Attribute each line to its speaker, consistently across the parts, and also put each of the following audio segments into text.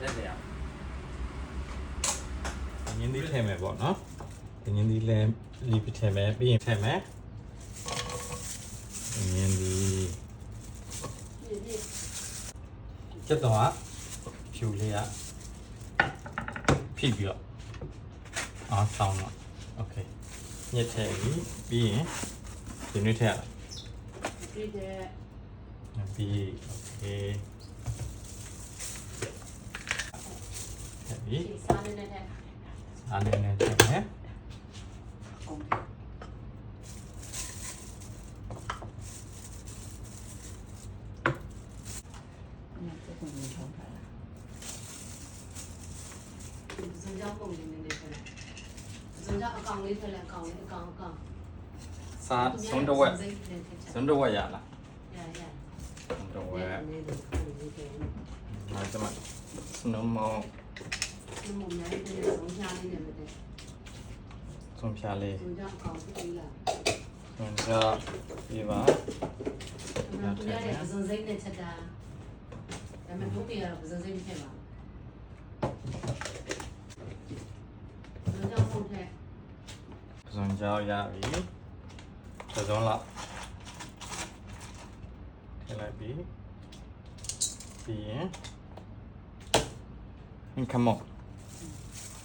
Speaker 1: လက်တယ်အောင်
Speaker 2: ညင်းသီးထည့်မယ်ပေါ့နော်ညင်းသီးလည်းလီပထည့်မယ်ပြီးရင်ထည့်မယ်ညင်းသီးကျက်တော့ဖြူလေးကဖိပြီးတော့အားဆောင်တော့โอเคညက်ထည့်ပြီးရင်ဒီနေ့ထည့်ရတာပြီးโอเคထည့်ပြီးအားနေနဲ့ထည့်မယ်စားဆုံးတော့ဝက်ရလားဆုံးတော့ဝက်ဒါကြမှာစနမောဆုံးဖြာလေးဆုံးကြပြပါ
Speaker 3: သူရတယ်ပဇွန်စိတ်နဲ့ချက်တာဒါပေမဲ့ဘုတ်ကတော့ပဇွန်စိတ်မဖြစ်ပါဘူးပဇွန်ကြောင့်ဖုတ်ထက်
Speaker 2: ပဇွန်ကြောင့်ရပြီပဇွန်လောက်ထည့်လိုက်ပြီးပြီးရင်ဟင်ခမော့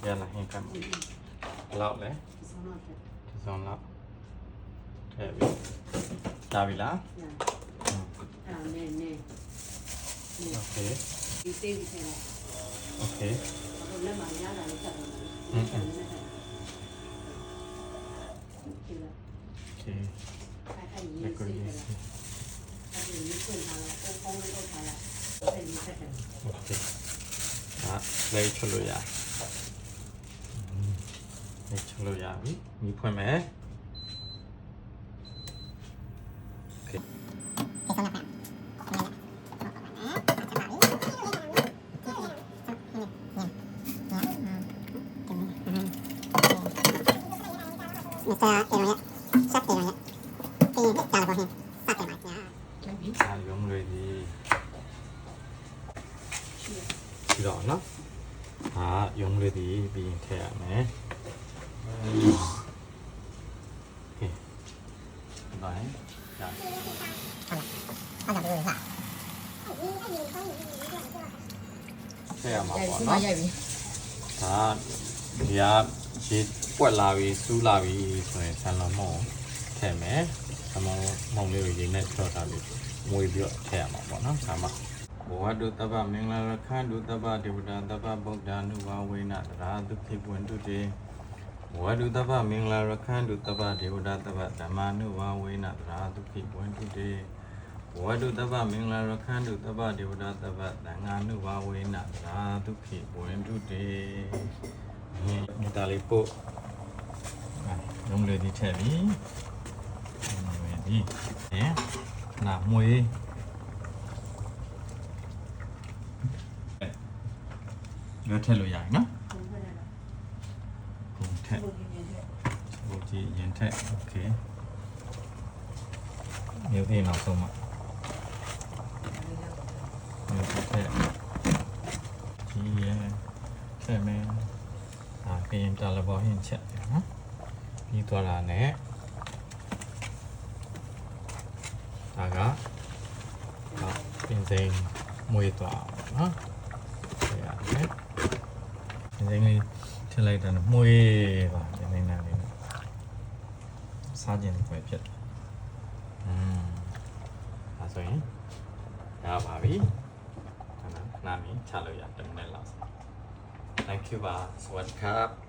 Speaker 2: ရလာဟင်ခမော့လောက်လဲပဇွန်လောက်ထည့်ပြီးဒါပြီလား
Speaker 3: နေ
Speaker 2: โอเค
Speaker 3: ဒီစေးပြီးထည့်လိုက်
Speaker 2: โอเค
Speaker 3: တော့လက်မှာရတာလေးချက်တော့
Speaker 2: โอเค
Speaker 3: အဲ့ဒီစေးတယ်အဲ့ဒီကိုဖွင့်ထားတော့ပုံလေးထုတ်ထားလိုက်အဲ့ဒီဆက်တယ်
Speaker 2: โอเคလေးချလို့ရလေးချလို့ရပြီဒီဖွင့်မယ်ရုံးလေးဒီဒီတော့နော်ရုံးလေးဒီပြီးရင်ထည့်ရမယ်โอเคဒါရင်ထည့်ရမှာပေါ့နော်
Speaker 3: ရိုက်ပြီ
Speaker 2: ဒါဒီကရေပွက်လာပြီစူးလာပြီဆိုရင်ဆန်လော်မောထည့်မယ်ဆန်လော်မောလေးကိုရေနဲ့ထော့ထားပြီးမွေပြီးတော့ထည့်ရမှာပေါ့နော်ဒါမှဘောဝတုတ္တပမင်္ဂလာရခန္တုတ္တပဒေဝတာတ္တပဗုဒ္ဓ ानु ဝဝေနတရာဒုက္ခိပွင့်တုတေဘောဝတုတ္တပမင်္ဂလာရခန္တုတ္တပဒေဝတာတ္တပဓမ္မာနုဝဝေနတရာဒုက္ခိပွင့်တုတေဘောဝတုတ္တပမင်္ဂလာရခန္တုတ္တပဒေဝတာတ္တပသံဃာနုဝဝေနတရာဒုက္ခိပွင့်တုတေမြေတာလေးပို့ရုံးလေးဒီထည့်ပြီဒီနာမွေရွက်ထည့်လို့ရရင်နော်ပုံထည့်ပုံကြည့်ရင်ထည့်โอเคမြို့သေးနောက်ဆုံးမှာမြို့ထည့်ဒီရထည့်မယ်ပြင်တာလဘောဟင်းချက်နော်ပြီးသွားတာနဲ့ဒါကပြင်စိန်မွေးသွားနော်ဒီရတယ်ပြင်စိန်လေးထည့်လိုက်တယ်မွေးပါပြင်စိန်နာလေးစားခြင်းပဲဖြစ်တယ်ဒါဆိုရင်ရပါပြီနာမည်ချလို့ရ10မိနစ်လောက် Thank you ပါစวัสดีครับ